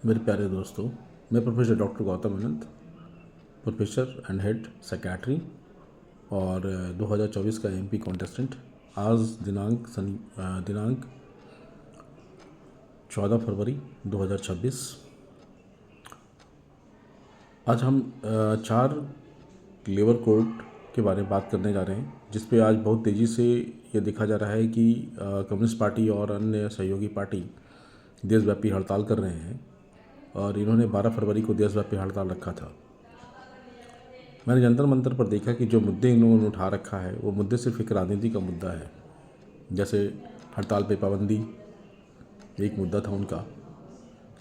मेरे प्यारे दोस्तों, मैं professor doctor Gautam Anant, professor and head secretary और 2024 का एमपी कॉन्टेस्टेंट। आज दिनांक 14 फरवरी 2026। आज हम 4 लेबर कोड के बारे में बात करने जा रहे हैं, जिस पे आज बहुत तेज़ी से ये देखा जा रहा है कि कम्युनिस्ट पार्टी और अन्य सहयोगी पार्टी देशव्यापी हड़ताल कर रहे हैं और इन्होंने 12 फरवरी को देशव्यापी हड़ताल रखा था। मैंने जंतर मंतर पर देखा कि जो मुद्दे इन लोगों ने उठा रखा है वो मुद्दे सिर्फ एक राजनीति का मुद्दा है। जैसे हड़ताल पे पाबंदी एक मुद्दा था उनका,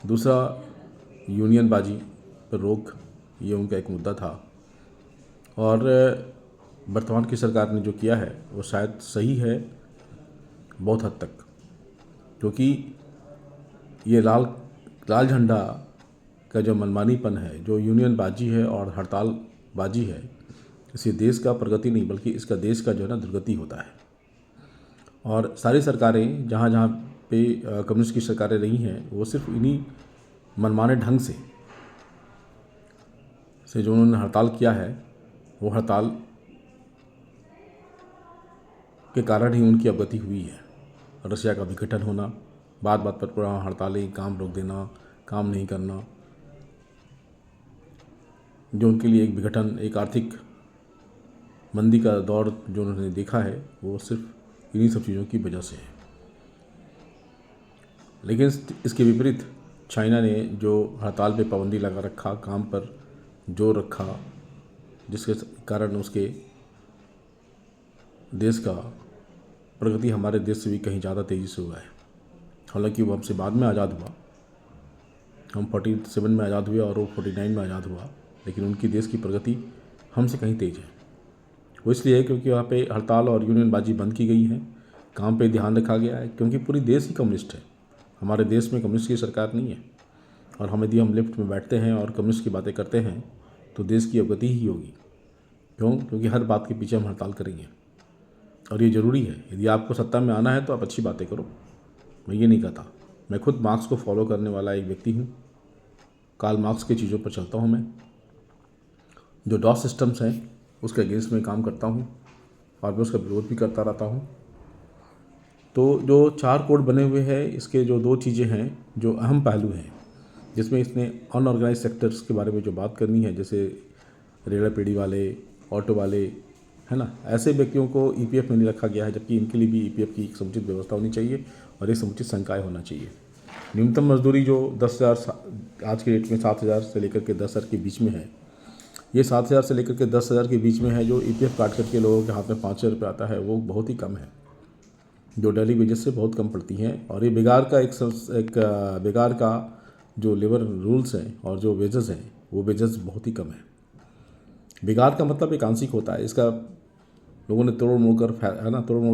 दूसरा यूनियनबाजी पर रोक ये उनका एक मुद्दा था, और वर्तमान की सरकार ने जो किया है वो शायद सही है बहुत हद तक, क्योंकि ये लाल झंडा का जो मनमानीपन है, जो यूनियनबाजी है और हड़ताल बाजी है, इससे देश का प्रगति नहीं बल्कि इसका देश का जो है ना दुर्गति होता है। और सारी सरकारें जहाँ जहाँ पे कम्युनिस्ट की सरकारें रही हैं वो सिर्फ इन्हीं मनमाने ढंग से जो उन्होंने हड़ताल किया है, वो हड़ताल के कारण ही उनकी अवगति हुई है। रशिया का विघटन होना, बात बात पर पूरा हड़तालें, काम रोक देना, काम नहीं करना, जो उनके लिए एक विघटन, एक आर्थिक मंदी का दौर जो उन्होंने देखा है, वो सिर्फ इन्हीं सब चीज़ों की वजह से है। लेकिन इसके विपरीत चाइना ने जो हड़ताल पे पाबंदी लगा रखा, काम पर जोर रखा, जिसके कारण उसके देश का प्रगति हमारे देश से भी कहीं ज़्यादा तेज़ी से हुआ है। हालांकि वो हमसे बाद में आज़ाद हुआ, हम 47 में आज़ाद हुए और वो 49 में आज़ाद हुआ, लेकिन उनकी देश की प्रगति हमसे कहीं तेज़ है। वो इसलिए है क्योंकि वहाँ पे हड़ताल और यूनियनबाजी बंद की गई है, काम पे ध्यान रखा गया है, क्योंकि पूरी देश ही कम्युनिस्ट है। हमारे देश में कम्युनिस्ट की सरकार नहीं है, और हम यदि हम लिफ्ट में बैठते हैं और कम्युनिस्ट की बातें करते हैं तो देश की अवगति ही होगी। क्यों? क्योंकि हर बात के पीछे हम हड़ताल करेंगे, और ये ज़रूरी है। यदि आपको सत्ता में आना है तो आप अच्छी बातें करो, मैं ये नहीं कहता। मैं खुद मार्क्स को फॉलो करने वाला एक व्यक्ति हूँ, कार्ल मार्क्स की चीज़ों पर चलता हूँ। मैं जो डॉस सिस्टम्स हैं उसके अगेंस्ट में काम करता हूँ और मैं उसका विरोध भी करता रहता हूँ। तो जो 4 कोड बने हुए हैं, इसके जो 2 चीज़ें हैं जो अहम पहलू हैं, जिसमें इसने अनऑर्गेनाइज सेक्टर्स के बारे में जो बात करनी है, जैसे रेलवे पीढ़ी वाले, ऑटो वाले, है ना, ऐसे व्यक्तियों को ईपीएफ में नहीं रखा गया है, जबकि इनके लिए भी ईपीएफ की एक समुचित व्यवस्था होनी चाहिए और एक समुचित संकाय होना चाहिए। न्यूनतम मजदूरी जो 10,000 आज के डेट में 7,000 से लेकर के 10,000 के बीच में है, ये 7,000 से लेकर के 10,000 के बीच में है। जो ईपीएफ काट करके लोगों के हाथ में 5,000 रुपये आता है, वो बहुत ही कम है, जो डेली वेजेस से बहुत कम पड़ती हैं। और ये बिगाड़ का बिगाड़ का जो लेबर रूल्स हैं और जो वेजेस हैं, वो वेजेस बहुत ही कम है। बिगाड़ का मतलब एक आंशिक होता है, इसका लोगों ने तोड़ मोड़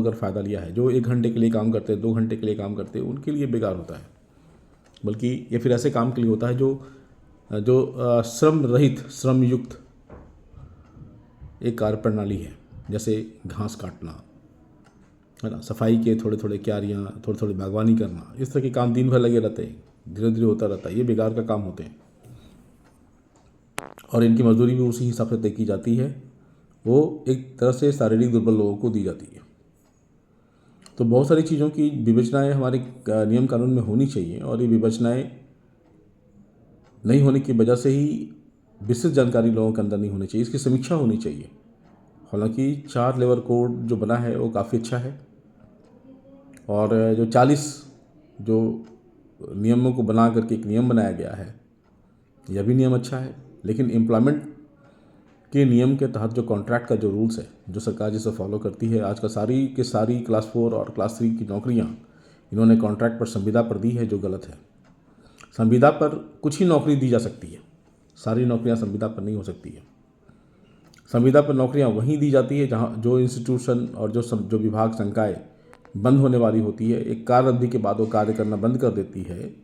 कर फ़ायदा लिया है। जो 1 घंटे के लिए काम करते हैं, 2 घंटे के लिए काम करते हैं, उनके लिए बेकार होता है। बल्कि ये फिर ऐसे काम के लिए होता है जो जो श्रम रहित, श्रम युक्त एक कार्य प्रणाली है। जैसे घास काटना, है ना, सफाई के थोड़े थोड़े क्यारियाँ, थोड़ी थोड़ी बागवानी करना, इस तरह के काम दिन भर लगे रहते हैं, धीरे धीरे होता रहता है। ये बेकार का काम होते हैं और इनकी मजदूरी भी उसी हिसाब से तय की जाती है। वो एक तरह से शारीरिक दुर्बल लोगों को दी जाती है। तो बहुत सारी चीज़ों की विवेचनाएँ हमारे नियम कानून में होनी चाहिए, और ये विवेचनाएँ नहीं होने की वजह से ही विस्तृत जानकारी लोगों के अंदर नहीं होनी चाहिए, इसकी समीक्षा होनी चाहिए। हालांकि 4 लेबर कोड जो बना है वो काफ़ी अच्छा है, और जो 40 जो नियमों को बना करके एक नियम बनाया गया है, यह भी नियम अच्छा है। लेकिन एम्प्लॉयमेंट के नियम के तहत जो कॉन्ट्रैक्ट का जो रूल्स है, जो सरकार जिसे फॉलो करती है, आज का सारी के सारी क्लास 4 और क्लास 3 की नौकरियां इन्होंने कॉन्ट्रैक्ट पर संविदा पर दी है, जो गलत है। संविदा पर कुछ ही नौकरी दी जा सकती है, सारी नौकरियां संविदा पर नहीं हो सकती है। संविदा पर नौकरियां वहीं दी जाती है जहां जो इंस्टीट्यूशन और जो विभाग, संकाय बंद होने वाली होती है, एक कार्य अवधि के बाद वो कार्य करना बंद कर देती है,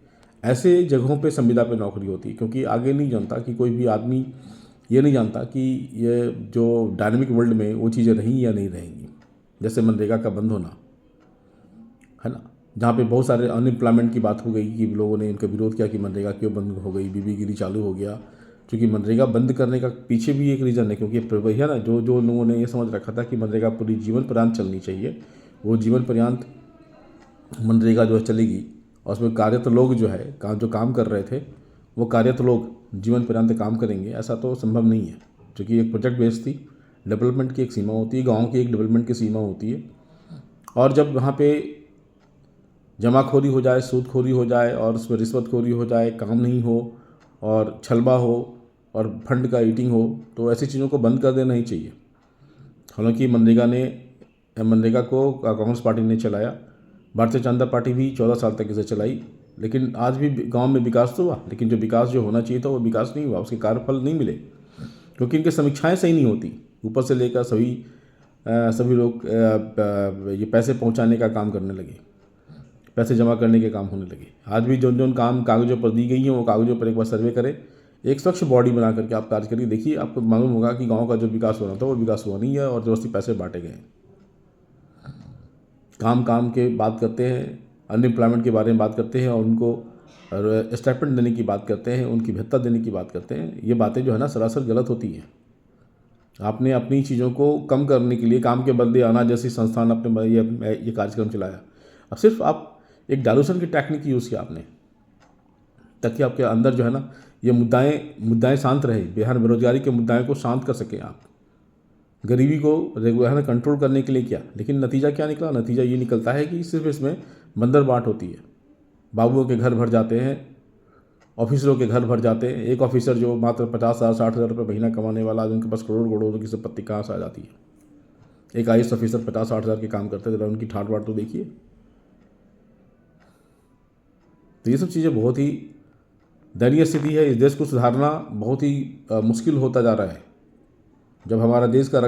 ऐसे जगहों पे संविदा पे नौकरी होती है। क्योंकि आगे नहीं जानता कि कोई भी आदमी ये नहीं जानता कि ये जो डायनेमिक वर्ल्ड में वो चीज़ें रहीं या नहीं रहेंगी। जैसे मनरेगा का बंद होना, है ना, जहाँ पे बहुत सारे अनएम्प्लॉयमेंट की बात हो गई कि लोगों ने इनका विरोध किया कि मनरेगा क्यों बंद हो गई, बीबीगिरी चालू हो गया। क्योंकि मनरेगा बंद करने का पीछे भी एक रीज़न है, क्योंकि भैया ना जो जो लोगों ने ये समझ रखा था कि मनरेगा पूरी जीवन पर्यंत चलनी चाहिए, वो जीवन पर्यंत मनरेगा जो है चलेगी, और उसमें कार्यरत लोग जो है जो काम कर रहे थे वो कार्यरत लोग जीवन पर्यंत काम करेंगे, ऐसा तो संभव नहीं है। क्योंकि एक प्रोजेक्ट बेस्ड थी, डेवलपमेंट की एक सीमा होती है, गाँव की एक डेवलपमेंट की सीमा होती है। और जब वहाँ पे जमाखोरी हो जाए, सूदखोरी हो जाए और उसमें रिश्वतखोरी हो जाए, काम नहीं हो और छलबा हो और फंड का ईटिंग हो, तो ऐसी चीज़ों को बंद कर देना ही चाहिए। हालांकि मनरेगा को कांग्रेस पार्टी ने चलाया, भारतीय जनता पार्टी भी 14 साल तक इसे चलाई, लेकिन आज भी गांव में विकास तो हुआ, लेकिन जो विकास जो होना चाहिए था वो विकास नहीं हुआ, उसके कार्यफल नहीं मिले, क्योंकि इनकी समीक्षाएं सही नहीं होती। ऊपर से लेकर सभी लोग ये पैसे पहुंचाने का काम करने लगे, पैसे जमा करने के काम होने लगे। आज भी जो जो काम कागज़ों पर दी गई हैं वो कागज़ों पर एक बार सर्वे करें, एक स्वच्छ बॉडी बना करके आप कार्य करिए, देखिए आपको मालूम होगा कि गांव का जो विकास होना था वो विकास हुआ नहीं है और जबरदस्ती पैसे बांटे गए। काम के बात करते हैं, अनएम्प्लॉयमेंट के बारे में बात करते हैं और उनको स्टाइपेंड देने की बात करते हैं, उनकी भत्ता देने की बात करते हैं। ये बातें जो है ना सरासर गलत होती हैं। आपने अपनी चीज़ों को कम करने के लिए काम के बदले आना जैसी संस्थान अपने ये कार्यक्रम चलाया। अब सिर्फ आप एक डायलूशन की टेक्निक यूज़ किया आपने, ताकि आपके अंदर जो है ना ये मुद्दाएं शांत रहे, बिहार बेरोजगारी के मुद्दाएं को शांत कर सकें आप, गरीबी को रेगुलर कंट्रोल करने के लिए किया। लेकिन नतीजा क्या निकला? नतीजा ये निकलता है कि सिर्फ इसमें बंदर बाट होती है। बाबुओं के घर भर जाते हैं, ऑफिसरों के घर भर जाते हैं। एक ऑफिसर जो मात्र 50,000 60,000 रुपये महीना कमाने वाला, उनके पास करोड़ करोड़ की संपत्ति कहाँ से आ जाती है। एक IAS ऑफिसर 50-60 हज़ार के काम करते थे, उनकी ठाट बाट तो देखिए। तो ये सब चीज़ें बहुत ही दयनीय स्थिति है। इस देश को सुधारना बहुत ही मुश्किल होता जा रहा है, जब हमारा देश का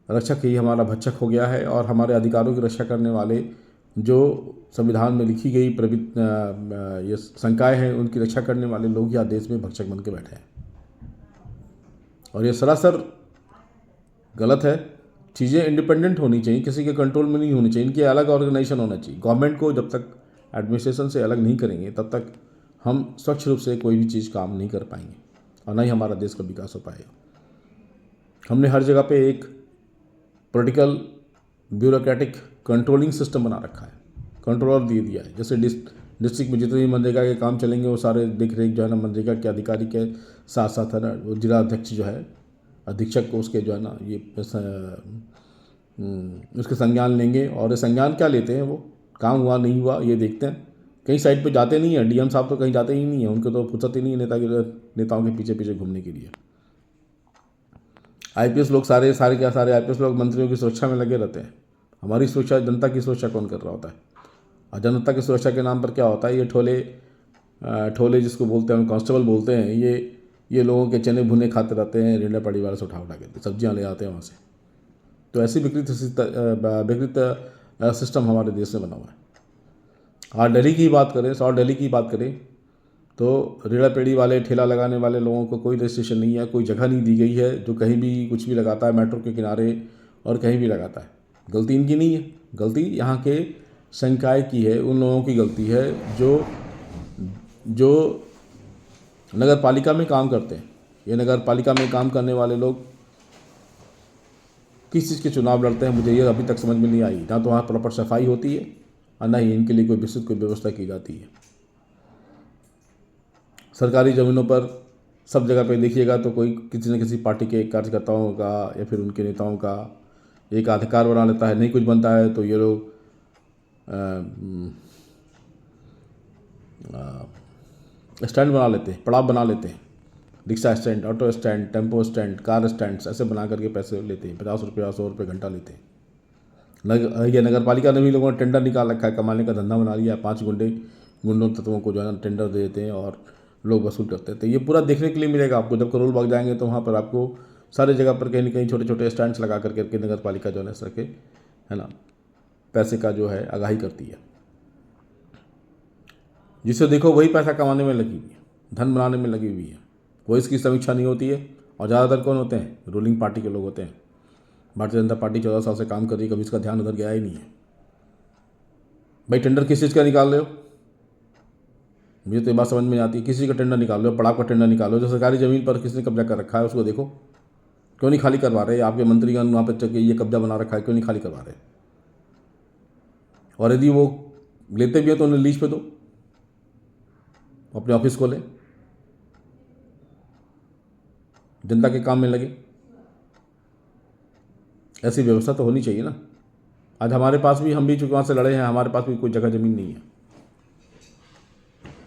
रक्षक ही हमारा भक्षक हो गया है, और हमारे अधिकारों की रक्षा करने वाले जो संविधान में लिखी गई ये शंकाएँ हैं उनकी रक्षा करने वाले लोग यहाँ देश में भक्षक बन के बैठे हैं, और ये सरासर गलत है। चीज़ें इंडिपेंडेंट होनी चाहिए, किसी के कंट्रोल में नहीं होनी चाहिए, इनकी अलग ऑर्गेनाइजेशन होना चाहिए। गवर्नमेंट को जब तक एडमिनिस्ट्रेशन से अलग नहीं करेंगे तब तक हम स्वच्छ रूप से कोई भी चीज़ काम नहीं कर पाएंगे, और ना ही हमारा देश का विकास हो पाएगा। हमने हर जगह पे एक पॉलिटिकल ब्यूरोक्रेटिक कंट्रोलिंग सिस्टम बना रखा है, कंट्रोलर दे दिया है। जैसे डिस्ट्रिक्ट में जितने भी मनरेगा के काम चलेंगे वो सारे देख रेख जो है ना मनरेगा के अधिकारी के साथ साथ है ना, वो जिला अध्यक्ष जो है, अधीक्षक को उसके जो है ना ये उसके संज्ञान लेंगे। और संज्ञान क्या लेते हैं? वो काम हुआ नहीं हुआ ये देखते हैं। कहीं साइड पे जाते नहीं है, DM साहब तो कहीं जाते ही नहीं है, उनको तो फुर्सत ही नहीं है नेताओं के पीछे पीछे घूमने के लिए। IPS लोग सारे IPS लोग मंत्रियों की सुरक्षा में लगे रहते हैं। हमारी सुरक्षा, जनता की सुरक्षा कौन कर रहा होता है? और जनता की सुरक्षा के नाम पर क्या होता है? ये ठोले जिसको बोलते हैं, कांस्टेबल बोलते हैं, ये लोगों के चने भुने खाते रहते हैं, रेंडा पड़ी वाले से उठा के सब्जियां ले आते हैं वहाँ से। तो ऐसी विकृत सिस्टम हमारे देश में बना हुआ है। और दिल्ली की बात करें तो रेड़ा पेड़ी वाले, ठेला लगाने वाले लोगों को कोई रजिस्ट्रेशन नहीं है, कोई जगह नहीं दी गई है, जो कहीं भी कुछ भी लगाता है, मेट्रो के किनारे और कहीं भी लगाता है। गलती इनकी नहीं है, गलती यहाँ के संकाय की है, उन लोगों की गलती है जो नगर पालिका में काम करते हैं। ये नगर पालिका में काम करने वाले लोग किस चीज़ के चुनाव लड़ते हैं, मुझे ये अभी तक समझ में नहीं आई। ना तो वहाँ प्रॉपर सफाई होती है और ना ही इनके लिए कोई विस्तृत कोई व्यवस्था की जाती है। सरकारी ज़मीनों पर सब जगह पे देखिएगा तो कोई किसी न किसी पार्टी के कार्यकर्ताओं का या फिर उनके नेताओं का एक अधिकार बना लेता है। नहीं कुछ बनता है तो ये लोग स्टैंड बना लेते हैं, पड़ाव बना लेते हैं। Rickshaw stand, auto stand, tempo stand, car stand ऐसे बना करके पैसे लेते हैं। 50 रुपये 100 रुपये घंटा लेते हैं। ये नगर पालिका ने भी लोगों ने टेंडर निकाल रखा है, कमाने का धंधा बना लिया। 5 गुंडों तत्वों को जो है ना टेंडर दे देते हैं और लोग वसूल करते हैं। तो ये पूरा देखने के लिए मिलेगा आपको। जब करोल बाग जाएंगे तो वहाँ पर आपको सारी जगह पर कहीं न कहीं छोटे छोटे स्टैंड्स लगा करके नगर पालिका जो है सर के है ना पैसे का जो है आगाही करती है। जिसे देखो वही पैसा कमाने में लगी हुई है, धन बनाने में लगी हुई है। कोई इसकी समीक्षा नहीं होती है। और ज़्यादातर कौन होते हैं? रूलिंग पार्टी के लोग होते हैं। भारतीय जनता पार्टी 14 साल से काम कर रही है, कभी इसका ध्यान उधर गया ही नहीं है। भाई टेंडर किस चीज़ का निकाल रहे हो? मुझे तो ये बात समझ में नहीं आती। किसी का टेंडर निकाल रहे हो, पड़ाव का टेंडर निकालो। जो सरकारी ज़मीन पर किसने कब्जा कर रखा है उसको देखो, क्यों नहीं खाली करवा रहे? आपके मंत्रीगण वहाँ पर चल के ये कब्जा बना रखा है, क्यों नहीं खाली करवा रहे? और यदि वो लेते भी हैं तो उन्हें लीज पे दो, अपने ऑफिस खोलें, जनता के काम में लगे। ऐसी व्यवस्था तो होनी चाहिए ना। आज हमारे पास भी, हम भी चूँकि वहाँ से लड़े हैं, हमारे पास भी कोई जगह ज़मीन नहीं है।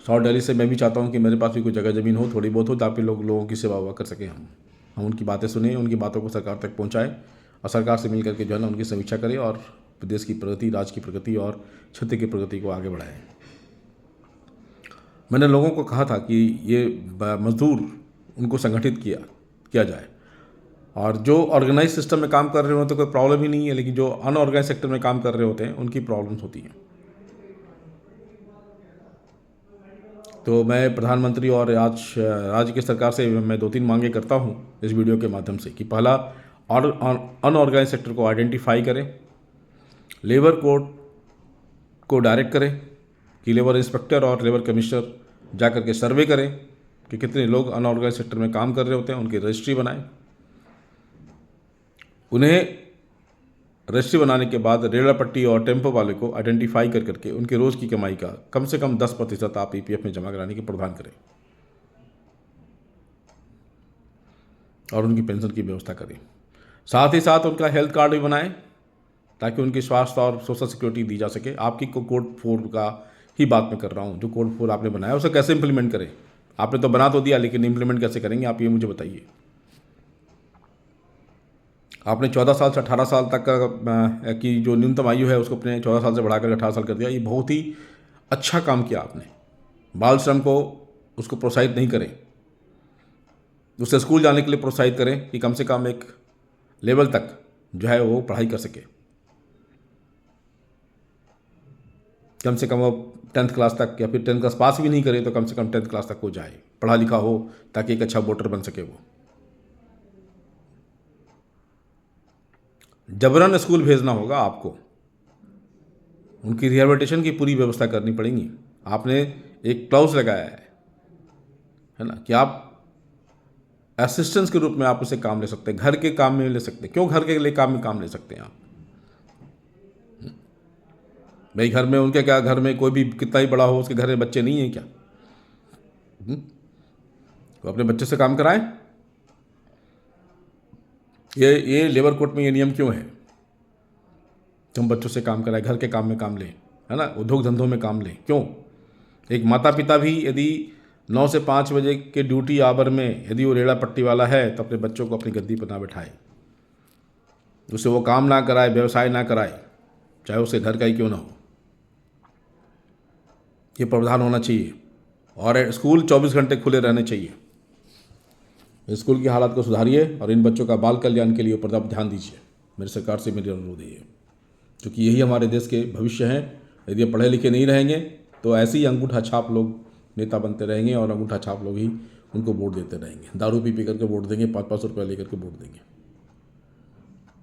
साउथ दिल्ली से मैं भी चाहता हूँ कि मेरे पास भी कोई जगह ज़मीन हो, थोड़ी बहुत हो, ताकि लोगों की सेवा कर सकें। हम उनकी बातें सुने, उनकी बातों को सरकार तक पहुँचाएँ और सरकार से मिल करके जो है ना उनकी समीक्षा करें और प्रदेश की प्रगति, राज्य की प्रगति और क्षेत्र की प्रगति को आगे बढ़ाएं। मैंने लोगों को कहा था कि ये मजदूर उनको संगठित किया जाए, और जो ऑर्गेनाइज सिस्टम में काम कर रहे होते कोई प्रॉब्लम ही नहीं है, लेकिन जो अनऑर्गेनाइज सेक्टर में काम कर रहे होते हैं उनकी प्रॉब्लम्स होती हैं। तो मैं प्रधानमंत्री और आज राज्य की सरकार से मैं 2-3 मांगे करता हूँ इस वीडियो के माध्यम से कि पहला, और अनऑर्गेनाइज सेक्टर को आइडेंटिफाई करें, लेबर कोर्ट को डायरेक्ट करें कि लेबर इंस्पेक्टर और लेबर कमिश्नर जा कर के सर्वे करें कि कितने लोग अनऑर्गेनाइज सेक्टर में काम कर रहे होते हैं, उनकी रजिस्ट्री बनाएं। उन्हें रजिस्ट्री बनाने के बाद रेलवे पट्टी और टेम्पो वाले को आइडेंटिफाई कर करके उनके रोज़ की कमाई का कम से कम 10% आप ईपीएफ में जमा कराने की प्रावधान करें और उनकी पेंशन की व्यवस्था करें। साथ ही साथ उनका हेल्थ कार्ड भी बनाएं ताकि उनकी स्वास्थ्य और सोशल सिक्योरिटी दी जा सके। आपकी कोड 4 का ही बात मैं कर रहा हूँ। जो कोड 4 आपने बनाया उसे कैसे इंप्लीमेंट करें? आपने तो बना तो दिया, लेकिन इंप्लीमेंट कैसे करेंगे आप, ये मुझे बताइए। आपने 14 साल से 18 साल तक का की जो न्यूनतम आयु है उसको अपने 14 साल से बढ़ाकर 18 साल कर दिया। ये बहुत ही अच्छा काम किया आपने। बाल श्रम को उसको प्रोत्साहित नहीं करें, उसे स्कूल जाने के लिए प्रोत्साहित करें कि कम से कम एक लेवल तक जो है वो पढ़ाई कर सके। कम से कम वो 10th क्लास तक, या फिर 10th क्लास पास भी नहीं करे तो कम से कम 10th क्लास तक हो जाए, पढ़ा लिखा हो, ताकि एक अच्छा वोटर बन सके। वो जबरन स्कूल भेजना होगा आपको, उनकी रिहेबिलिटेशन की पूरी व्यवस्था करनी पड़ेगी। आपने एक क्लाउज लगाया है ना कि आप असिस्टेंस के रूप में आप उसे काम ले सकते हैं, घर के काम में ले सकते हैं। क्यों घर के लिए काम ले सकते हैं आप? भाई घर में उनके क्या, घर में कोई भी कितना ही बड़ा हो उसके घर में बच्चे नहीं हैं क्या? तो अपने बच्चे से काम कराएं। ये लेबर कोर्ट में ये नियम क्यों है? तुम बच्चों से काम कराएं, घर के काम में काम लें, है ना, उद्योग धंधों में काम लें। क्यों? एक माता पिता भी यदि 9 से 5 बजे के ड्यूटी आवर में यदि वो रेड़ा पट्टी वाला है तो अपने बच्चों को अपनी गद्दी पर ना बैठाए, उससे वो काम ना कराए, व्यवसाय ना कराए, चाहे उसे घर का ही क्यों ना हो। ये प्रावधान होना चाहिए। और स्कूल 24 घंटे खुले रहने चाहिए। स्कूल की हालत को सुधारिए और इन बच्चों का बाल कल्याण के लिए पर्याप्त ध्यान दीजिए। मेरी सरकार से मेरी अनुरोध है, क्योंकि यही हमारे देश के भविष्य हैं। यदि ये पढ़े लिखे नहीं रहेंगे तो ऐसे ही अंगूठा छाप लोग नेता बनते रहेंगे और अंगूठा छाप लोग ही उनको वोट देते रहेंगे। दारू पी करके वोट देंगे, 500 रुपये लेकर के वोट देंगे।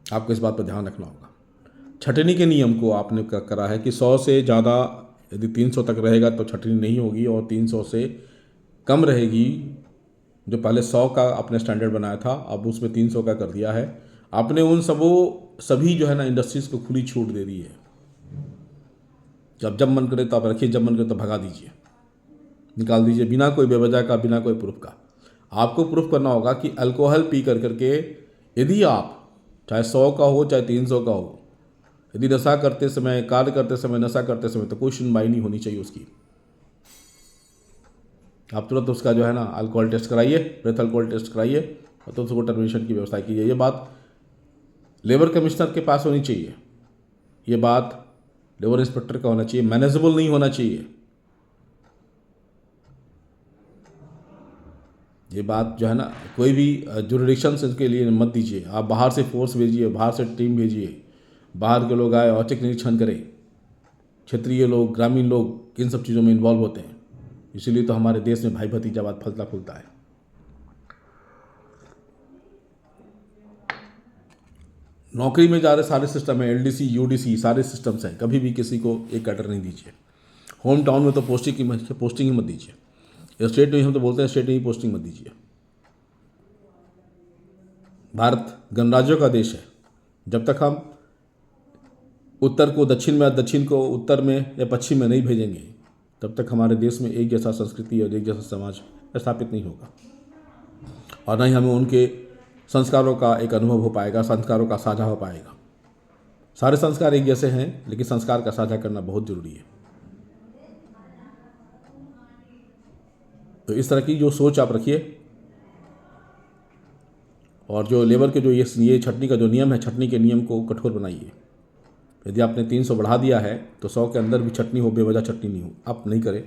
आपको इस बात पर ध्यान रखना होगा। छटनी के नियम को आपने करा है कि 100 से ज़्यादा यदि 300 तक रहेगा तो छटनी नहीं होगी, और 300 से कम रहेगी। जो पहले 100 का आपने स्टैंडर्ड बनाया था, अब उसमें 300 का कर दिया है। आपने उन सभी जो है ना इंडस्ट्रीज़ को खुली छूट दे दी है। जब मन करे तो आप रखिए, जब मन करे तो भगा दीजिए, निकाल दीजिए, बिना कोई बेवजह का, बिना कोई प्रूफ का। आपको प्रूफ करना होगा कि अल्कोहल पी करके यदि आप, चाहे 100 का हो चाहे 300 का हो, यदि नशा करते समय, कार्य करते समय नशा करते समय, तो कोई सुनवाई नहीं होनी चाहिए उसकी। आप तुरंत उसका जो है ना अल्कोहल टेस्ट कराइए, ब्रेथ अल्कोहल टेस्ट कराइए और तो उसको टर्मिनेशन की व्यवस्था कीजिए। ये बात लेबर कमिश्नर के पास होनी चाहिए, ये बात लेबर इंस्पेक्टर का होना चाहिए। मैनेजेबल नहीं होना चाहिए ये बात जो है ना। कोई भी जुरिडिक्शन से इसके लिए मत दीजिए। आप बाहर से फोर्स भेजिए, बाहर से टीम भेजिए, बाहर के लोग आए, औचक निरीक्षण करें। क्षेत्रीय लोग, ग्रामीण लोग इन सब चीज़ों में इन्वॉल्व होते हैं। इसीलिए तो हमारे देश में भाई भतीजावाद फलता फूलता है। नौकरी में जा रहे सारे सिस्टम है, एलडीसी यूडीसी सारे सिस्टम्स हैं, कभी भी किसी को एक कैडर नहीं दीजिए। होम टाउन में तो पोस्टिंग ही मत दीजिए। स्टेट में हम तो बोलते हैं स्टेट में ही पोस्टिंग मत दीजिए। भारत गणराज्यों का देश है। जब तक हम उत्तर को दक्षिण में, दक्षिण को उत्तर में या पश्चिम में नहीं भेजेंगे, तब तक हमारे देश में एक जैसा संस्कृति और एक जैसा समाज स्थापित नहीं होगा, और न ही हमें उनके संस्कारों का एक अनुभव हो पाएगा, संस्कारों का साझा हो पाएगा। सारे संस्कार एक जैसे हैं, लेकिन संस्कार का साझा करना बहुत जरूरी है। तो इस तरह की जो सोच आप रखिए, और जो लेबर के जो ये छटनी का जो नियम है, छटनी के नियम को कठोर बनाइए। यदि आपने 300 बढ़ा दिया है तो 100 के अंदर भी छटनी हो, बेवजह छटनी नहीं हो, आप नहीं करें।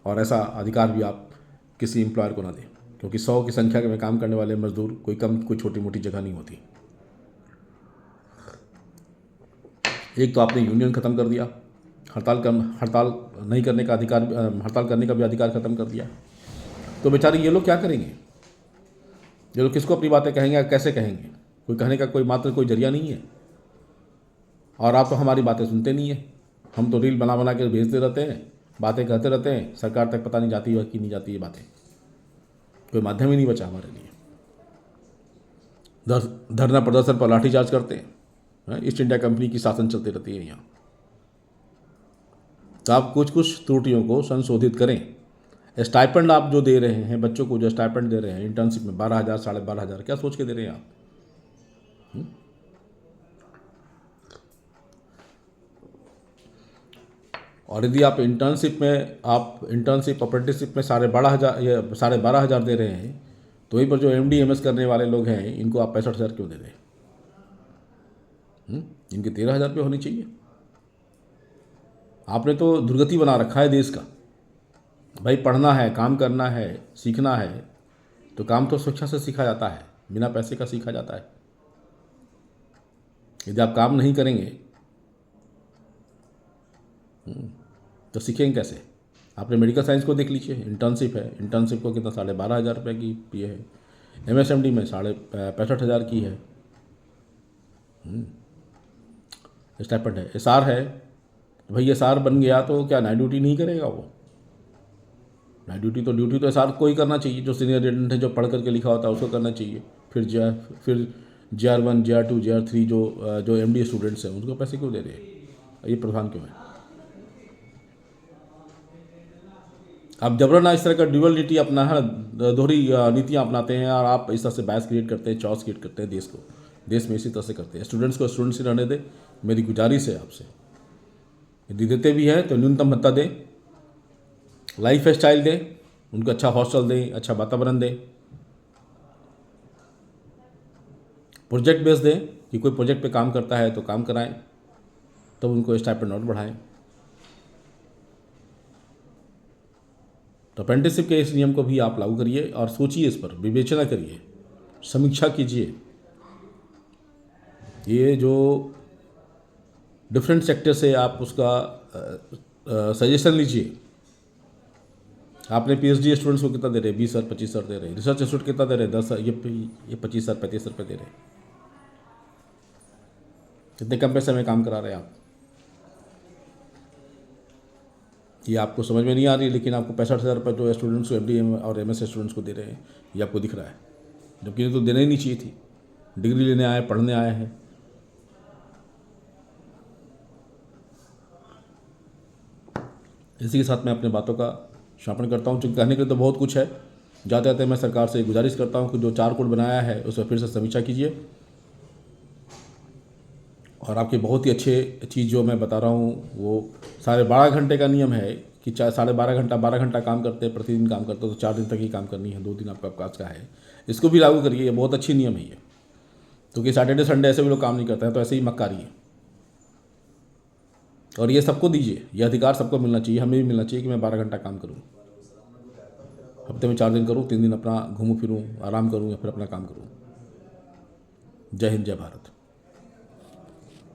और ऐसा अधिकार भी आप किसी एम्प्लॉयर को ना दें, क्योंकि 100 की संख्या में काम करने वाले मजदूर कोई छोटी मोटी जगह नहीं होती। एक तो आपने यूनियन ख़त्म कर दिया, हड़ताल नहीं करने का अधिकार, हड़ताल करने का भी अधिकार ख़त्म कर दिया। तो बेचारे ये लोग क्या करेंगे? ये लोग किसको अपनी बातें कहेंगे, कैसे कहेंगे? कोई कहने का कोई जरिया नहीं है। और आप तो हमारी बातें सुनते नहीं है। हम तो रील बना बना के भेजते रहते हैं, बातें कहते रहते हैं, सरकार तक पता नहीं जाती है कि नहीं जाती है बातें। कोई माध्यम ही नहीं बचा हमारे लिए। धरना प्रदर्शन पर लाठीचार्ज करते हैं। ईस्ट इंडिया कंपनी की शासन चलती रहती है यहाँ। तो आप कुछ त्रुटियों को संशोधित करें। स्टाइपेंड आप जो दे रहे हैं, बच्चों को जो स्टाइपेंड दे रहे हैं इंटर्नशिप में 12,000 12,500, क्या सोच के दे रहे हैं आप? और यदि आप इंटर्नशिप अप्रेंटिसशिप में 12,500 या 12,500 दे रहे हैं, तो वहीं पर जो MD MS करने वाले लोग हैं, इनको आप 65,000 क्यों दे रहे हैं? इनके 13,000 रुपये होनी चाहिए। आपने तो दुर्गति बना रखा है देश का। भाई पढ़ना है, काम करना है, सीखना है, तो काम तो शिक्षा से सीखा जाता है, बिना पैसे का सीखा जाता है। यदि आप काम नहीं करेंगे तो सीखेंगे कैसे? आपने मेडिकल साइंस को देख लीजिए, इंटर्नशिप है, इंटर्नशिप को कितना 12,500 रुपये की ये है। MSMD में 65,500 की है स्टाइपेंड है। SR है, भाई SR बन गया तो क्या नाइट ड्यूटी नहीं करेगा वो? नाइट ड्यूटी तो SR को ही करना चाहिए, जो सीनियर रेजिडेंट है, जो पढ़ करके लिखा होता है उसको करना चाहिए। फिर JR1 JR2 JR3 जो MD स्टूडेंट्स हैं उनको पैसे क्यों दे रहे हैं? ये प्रधान क्यों है? आप जबरन इस तरह का ड्यूअल नीति अपना है, दोहरी नीतियाँ अपनाते हैं, और आप इस तरह से बहस क्रिएट करते हैं, चॉस क्रिएट करते हैं देश में इसी तरह से करते हैं। स्टूडेंट्स को स्टूडेंट्स ही रहने दें, मेरी गुजारिश है आपसे। यदि देते भी हैं तो न्यूनतम भत्ता दें, लाइफ स्टाइल दें, उनको अच्छा हॉस्टल दें, अच्छा वातावरण दें, प्रोजेक्ट बेस दें कि कोई प्रोजेक्ट पे काम करता है तो काम कराएं, तब उनको स्टाइपेंड और बढ़ाएं। तो अप्रेंटिसशिप के इस नियम को भी आप लागू करिए और सोचिए, इस पर विवेचना करिए, समीक्षा कीजिए। ये जो डिफरेंट सेक्टर से आप उसका सजेशन लीजिए। आपने PhD स्टूडेंट्स को कितना दे रहे हैं? 20,000 25,000 दे रहे हैं। रिसर्च इंस्टीट्यूट कितना दे रहे हैं? 10,000, ये 25,000 35,000 रुपये दे रहे हैं। कितने कम पैसे में काम करा रहे हैं आप? ये आपको समझ में नहीं आ रही, लेकिन आपको 65,000 रुपये जो स्टूडेंट्स को MD और MS स्टूडेंट्स को दे रहे हैं, ये आपको दिख रहा है, जबकि इन्हें तो देना ही नहीं चाहिए थी। डिग्री लेने आए, पढ़ने आए हैं। इसी के साथ मैं अपने बातों का समापन करता हूँ। चूँकि कहने के लिए तो बहुत कुछ है, जाते जाते मैं सरकार से गुजारिश करता हूँ कि जो 4 कोड बनाया है उस पर फिर से समीक्षा कीजिए। और आपके बहुत ही अच्छे चीज़ जो मैं बता रहा हूँ, वो 12.5 घंटे का नियम है कि 12.5 घंटा काम करते हैं, प्रतिदिन काम करते हो तो 4 दिन तक ही काम करनी है, 2 दिन आपका अवकाश का है। इसको भी लागू करिए, ये बहुत अच्छी नियम है ये। क्योंकि सैटरडे संडे ऐसे भी लोग काम नहीं करते हैं, तो ऐसे ही मत करिए। और ये सबको दीजिए, ये अधिकार सबको मिलना चाहिए, हमें भी मिलना चाहिए कि मैं 12 घंटा काम करूँ, हफ्ते में 4 दिन करूँ, 3 दिन अपना घूमूँ फिरूँ, आराम करूँ, या फिर अपना काम करूँ। जय हिंद, जय भारत।